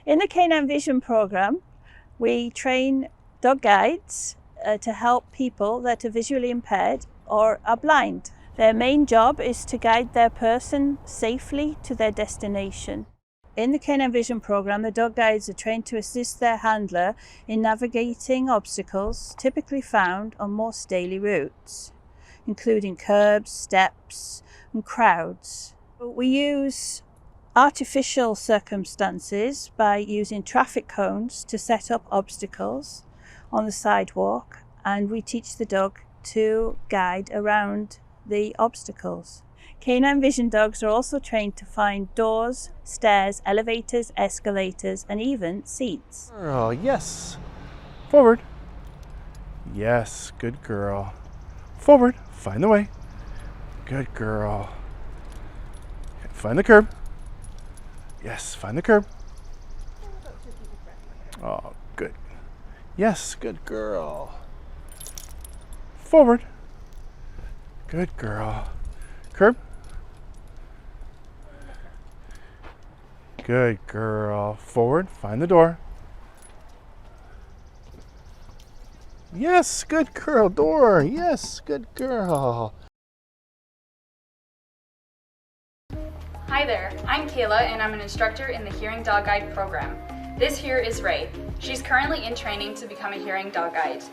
In the Canine Vision program, we train dog guides to help people that are visually impaired or are blind. Their main job is to guide their person safely to their destination. In the Canine Vision program, the dog guides are trained to assist their handler in navigating obstacles typically found on most daily routes, including curbs, steps, and crowds. We use artificial circumstances by using traffic cones to set up obstacles on the sidewalk, and we teach the dog to guide around the obstacles. Canine Vision dogs are also trained to find doors, stairs, elevators, escalators, and even seats. Girl, yes. Forward. Yes, good girl. Forward, find the way. Good girl. Find the curb. Yes, find the curb. Oh, good. Yes, good girl. Forward. Good girl. Curb. Good girl. Forward, find the door. Yes, good girl. Door. Yes, good girl. Hi there, I'm Kayla and I'm an instructor in the Hearing Dog Guide program. This here is Ray. She's currently in training to become a hearing dog guide.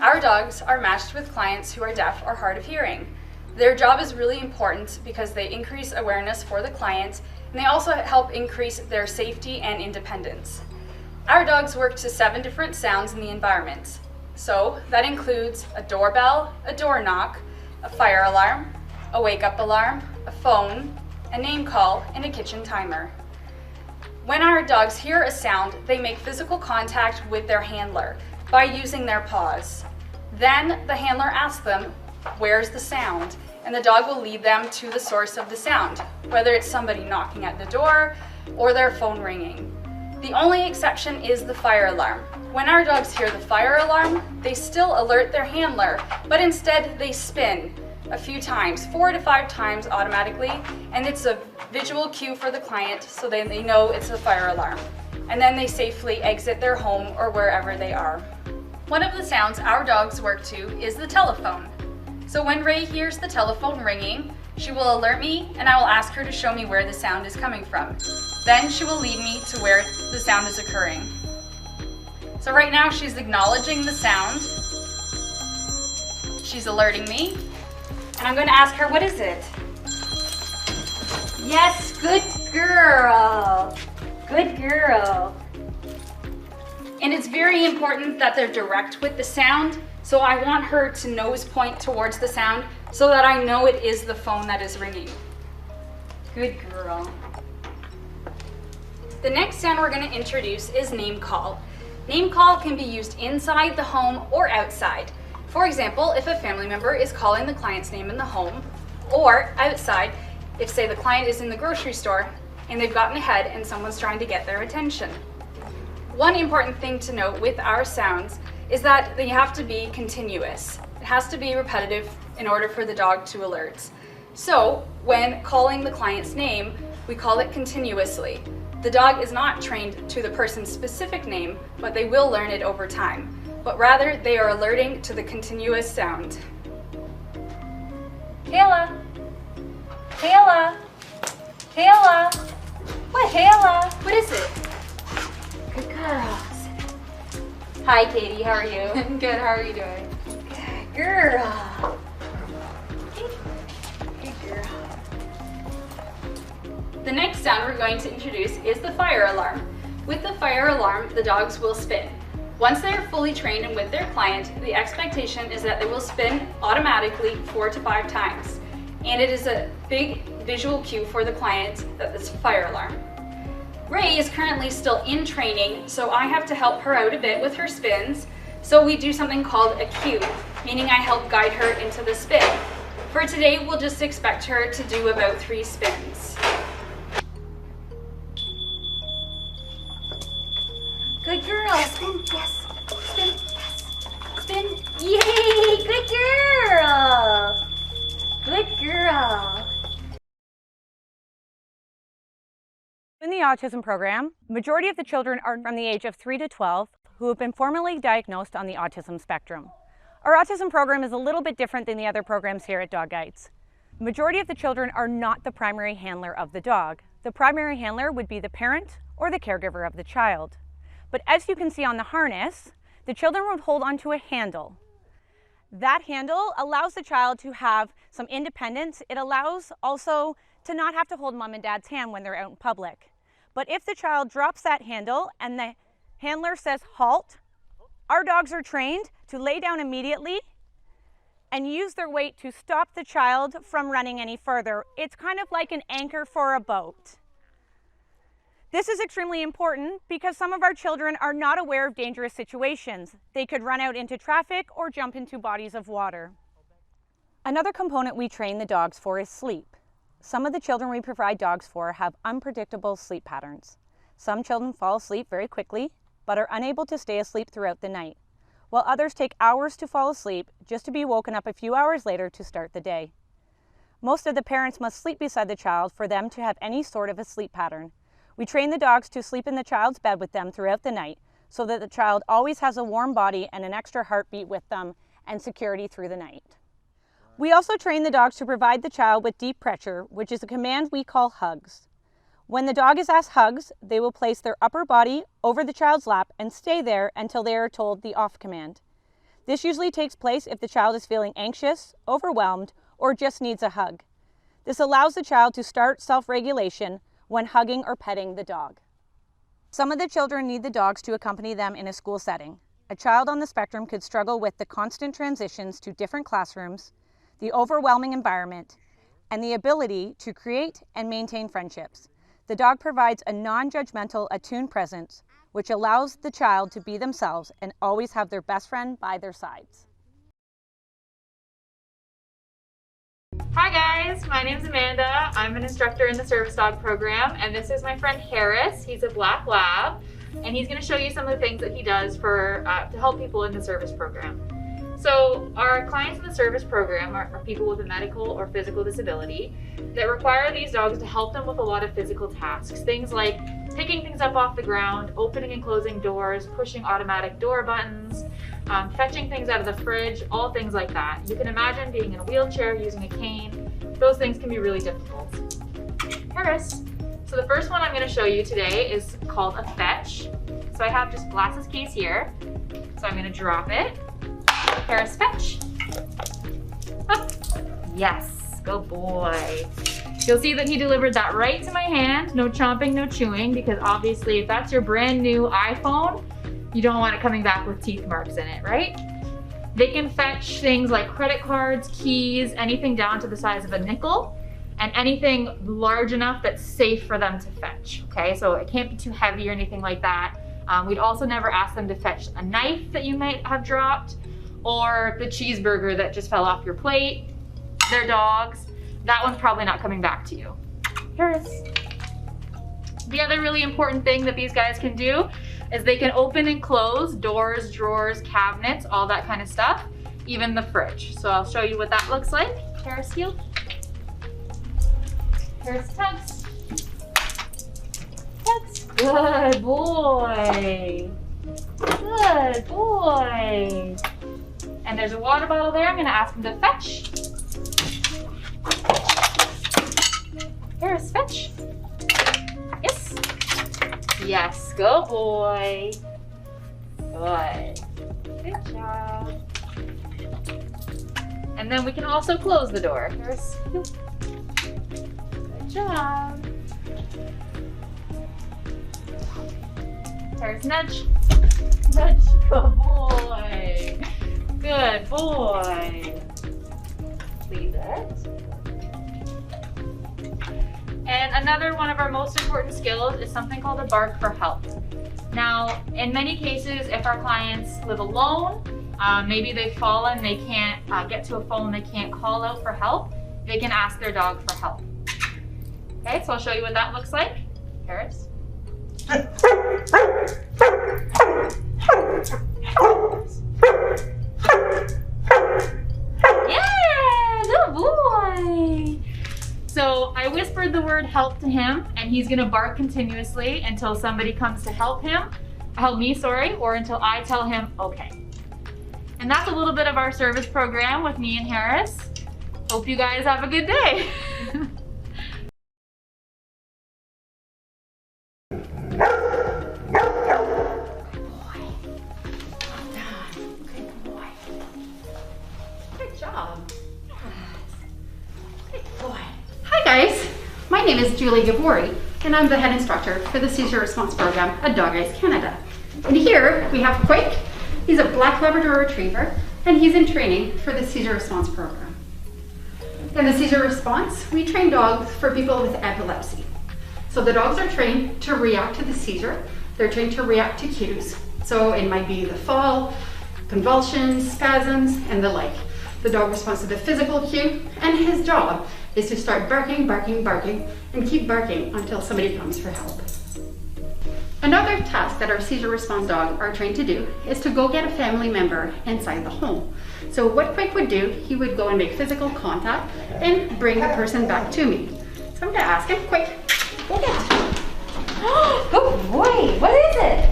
Our dogs are matched with clients who are deaf or hard of hearing. Their job is really important because they increase awareness for the client and they also help increase their safety and independence. Our dogs work to 7 different sounds in the environment. So that includes a doorbell, a door knock, a fire alarm, a wake-up alarm, a phone, a name call, and a kitchen timer. When our dogs hear a sound, they make physical contact with their handler by using their paws. Then the handler asks them, "Where's the sound?" And the dog will lead them to the source of the sound, whether it's somebody knocking at the door or their phone ringing. The only exception is the fire alarm. When our dogs hear the fire alarm, they still alert their handler, but instead they spin a few times, 4 to 5 times automatically, and it's a visual cue for the client so they know it's a fire alarm. And then they safely exit their home or wherever they are. One of the sounds our dogs work to is the telephone. So when Ray hears the telephone ringing, she will alert me and I will ask her to show me where the sound is coming from. Then she will lead me to where the sound is occurring. So right now she's acknowledging the sound. She's alerting me. And I'm going to ask her, what is it? Yes, good girl. Good girl. And it's very important that they're direct with the sound. So I want her to nose point towards the sound so that I know it is the phone that is ringing. Good girl. The next sound we're going to introduce is name call. Name call can be used inside the home or outside. For example, if a family member is calling the client's name in the home, or outside, if say the client is in the grocery store and they've gotten ahead and someone's trying to get their attention. One important thing to note with our sounds is that they have to be continuous. It has to be repetitive in order for the dog to alert. So when calling the client's name, we call it continuously. The dog is not trained to the person's specific name, but they will learn it over time. But rather, they are alerting to the continuous sound. Kayla! Kayla! Kayla! What, Kayla? What is it? Good girls. Hi, Katie. How are you? Good. How are you doing? Good girl. Good girl. The next sound we're going to introduce is the fire alarm. With the fire alarm, the dogs will spin. Once they are fully trained and with their client, the expectation is that they will spin automatically 4 to 5 times. And it is a big visual cue for the client that this fire alarm. Ray is currently still in training, so I have to help her out a bit with her spins. So we do something called a cue, meaning I help guide her into the spin. For today, we'll just expect her to do about 3 spins. Good girl, spin, yes, spin, yes, spin, yay, good girl, good girl. In the autism program, majority of the children are from the age of 3 to 12 who have been formally diagnosed on the autism spectrum. Our autism program is a little bit different than the other programs here at Dog Guides. Majority of the children are not the primary handler of the dog. The primary handler would be the parent or the caregiver of the child. But as you can see on the harness, the children would hold onto a handle. That handle allows the child to have some independence. It allows also to not have to hold mom and dad's hand when they're out in public. But if the child drops that handle and the handler says halt, our dogs are trained to lay down immediately and use their weight to stop the child from running any further. It's kind of like an anchor for a boat. This is extremely important because some of our children are not aware of dangerous situations. They could run out into traffic or jump into bodies of water. Another component we train the dogs for is sleep. Some of the children we provide dogs for have unpredictable sleep patterns. Some children fall asleep very quickly, but are unable to stay asleep throughout the night, while others take hours to fall asleep just to be woken up a few hours later to start the day. Most of the parents must sleep beside the child for them to have any sort of a sleep pattern. We train the dogs to sleep in the child's bed with them throughout the night so that the child always has a warm body and an extra heartbeat with them and security through the night. We also train the dogs to provide the child with deep pressure, which is a command we call hugs. When the dog is asked hugs, they will place their upper body over the child's lap and stay there until they are told the off command. This usually takes place if the child is feeling anxious, overwhelmed, or just needs a hug. This allows the child to start self-regulation when hugging or petting the dog. Some of the children need the dogs to accompany them in a school setting. A child on the spectrum could struggle with the constant transitions to different classrooms, the overwhelming environment, and the ability to create and maintain friendships. The dog provides a non-judgmental, attuned presence, which allows the child to be themselves and always have their best friend by their sides. Hi guys, my name's Amanda. I'm an instructor in the service dog program, and this is my friend Harris. He's a black lab, and he's going to show you some of the things that he does for to help people in the service program. So our clients in the service program are people with a medical or physical disability that require these dogs to help them with a lot of physical tasks. Things like picking things up off the ground, opening and closing doors, pushing automatic door buttons, fetching things out of the fridge, all things like that. You can imagine being in a wheelchair, using a cane. Those things can be really difficult. Harris. So the first one I'm going to show you today is called a fetch. So I have just glasses case here. So I'm going to drop it. Harris, fetch. Up. Yes, good boy. You'll see that he delivered that right to my hand. No chomping, no chewing, because obviously if that's your brand new iPhone, you don't want it coming back with teeth marks in it, right? They can fetch things like credit cards, keys, anything down to the size of a nickel, and anything large enough that's safe for them to fetch, okay? So it can't be too heavy or anything like that. We'd also never ask them to fetch a knife that you might have dropped, or the cheeseburger that just fell off your plate. They're dogs. That one's probably not coming back to you. Harris. The other really important thing that these guys can do is they can open and close doors, drawers, cabinets, all that kind of stuff, even the fridge. So I'll show you what that looks like. Harris, heel. Harris, tugs. Tugs. Good boy. Good boy. And there's a water bottle there. I'm going to ask him to fetch. Harris, fetch. Yes. Yes, good boy. Good. Good job. And then we can also close the door. Harris, good job. Harris, nudge. Nudge, good boy. Good boy. Leave it. And another one of our most important skills is something called a bark for help. Now, in many cases, if our clients live alone, maybe they've fallen, they can't get to a phone, they can't call out for help, they can ask their dog for help. Okay, so I'll show you what that looks like. Harris. Yeah, good boy. So I whistle whispered the word help to him, and he's gonna bark continuously until somebody comes to help me, or until I tell him okay. And that's a little bit of our service program with me and Harris. Hope you guys have a good day. Good job. Good boy. Hi guys, my name is Julie Gabori, and I'm the head instructor for the Seizure Response program at Dog Eyes Canada. And here we have Quake. He's a black Labrador Retriever, and he's in training for the Seizure Response program. In the Seizure Response, we train dogs for people with epilepsy. So the dogs are trained to react to the seizure. They're trained to react to cues. So it might be the fall, convulsions, spasms, and the like. The dog responds to the physical cue, and his job is to start barking, barking, barking, and keep barking until somebody comes for help. Another task that our seizure response dogs are trained to do is to go get a family member inside the home. So what Quake would do, he would go and make physical contact and bring the person back to me. So I'm gonna ask him, Quake, go get it. Oh, good boy, what is it?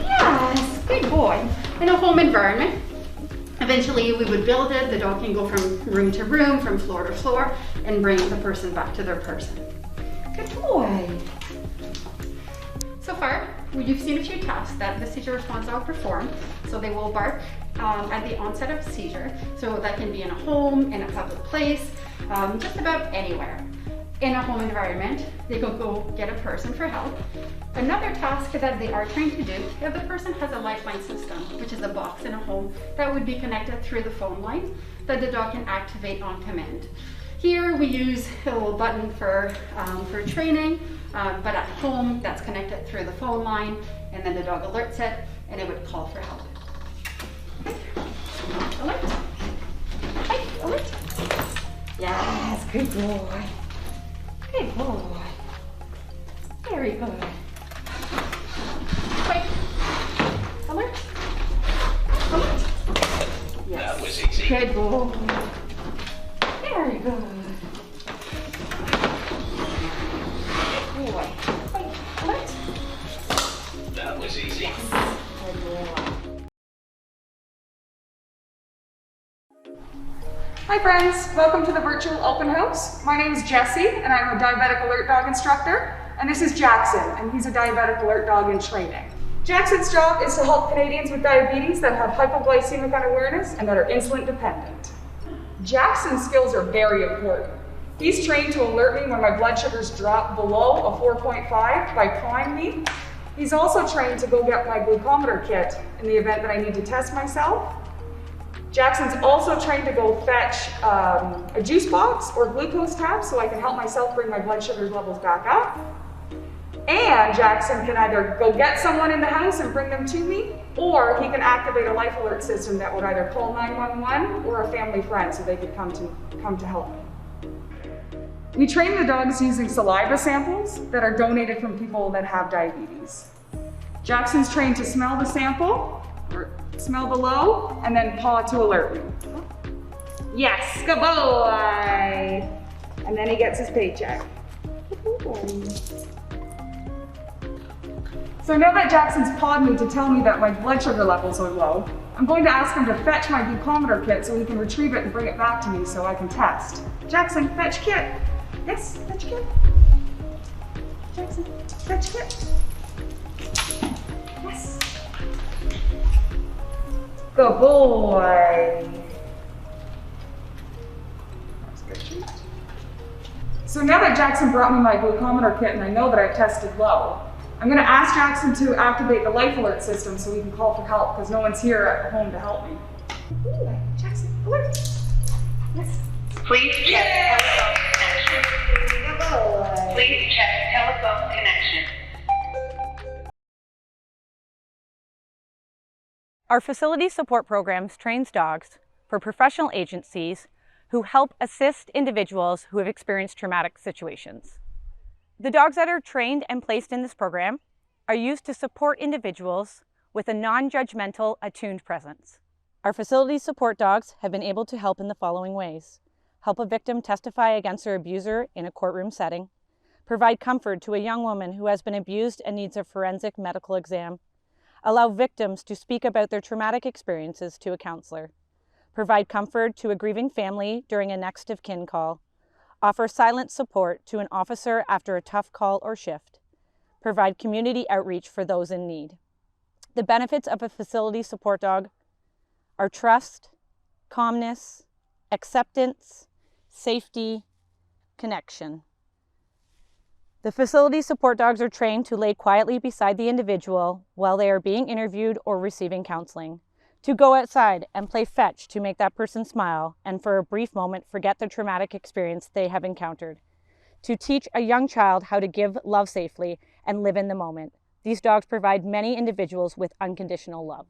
Yes, good boy. In a home environment, eventually we would build it. The dog can go from room to room, from floor to floor, and bring the person back to their person. Good boy. So far, you've seen a few tasks that the seizure response dog perform. So they will bark at the onset of seizure. So that can be in a home, in a public place, just about anywhere. In a home environment, they can go get a person for help. Another task that they are trained to do, if the person has a lifeline system, which is a box in a home that would be connected through the phone line that the dog can activate on command. Here we use a little button for training, but at home that's connected through the phone line, and then the dog alerts it and it would call for help. Alert. Hey, alert. Yes, good boy. Good boy. Very good. Wait. Alert. Alert. Yes. That was easy. Good boy. Very good. Good boy. Wait. Alert. That was easy. Yes. Good boy. Hi friends, welcome to the virtual open house. My name is Jessie and I'm a Diabetic Alert Dog instructor, and this is Jackson, and he's a Diabetic Alert Dog in training. Jackson's job is to help Canadians with diabetes that have hypoglycemic unawareness and that are insulin dependent. Jackson's skills are very important. He's trained to alert me when my blood sugars drop below a 4.5 by pawing me. He's also trained to go get my glucometer kit in the event that I need to test myself. Jackson's also trained to go fetch a juice box or glucose tab so I can help myself bring my blood sugar levels back up. And Jackson can either go get someone in the house and bring them to me, or he can activate a life alert system that would either call 911 or a family friend so they could come to help me. We train the dogs using saliva samples that are donated from people that have diabetes. Jackson's trained to smell the sample, or smell below, and then paw to alert me. Yes, good boy! And then he gets his paycheck. So now that Jackson's pawed me to tell me that my blood sugar levels are low, I'm going to ask him to fetch my glucometer kit so he can retrieve it and bring it back to me so I can test. Jackson, fetch kit. Yes, fetch kit. Jackson, fetch kit. Yes. Good boy. So now that Jackson brought me my glucometer kit and I know that I've tested low, I'm going to ask Jackson to activate the life alert system so we can call for help because no one's here at home to help me. Ooh, Jackson, alert. Yes. Please check telephone connection. Please check telephone connection. Our facility support programs trains dogs for professional agencies who help assist individuals who have experienced traumatic situations. The dogs that are trained and placed in this program are used to support individuals with a non-judgmental, attuned presence. Our facility support dogs have been able to help in the following ways. help a victim testify against their abuser in a courtroom setting, provide comfort to a young woman who has been abused and needs a forensic medical exam, allow victims to speak about their traumatic experiences to a counselor, provide comfort to a grieving family during a next of kin call, offer silent support to an officer after a tough call or shift, provide community outreach for those in need. The benefits of a facility support dog are trust, calmness, acceptance, safety, connection. The facility support dogs are trained to lay quietly beside the individual while they are being interviewed or receiving counseling, to go outside and play fetch to make that person smile and for a brief moment forget the traumatic experience they have encountered, to teach a young child how to give love safely and live in the moment. These dogs provide many individuals with unconditional love.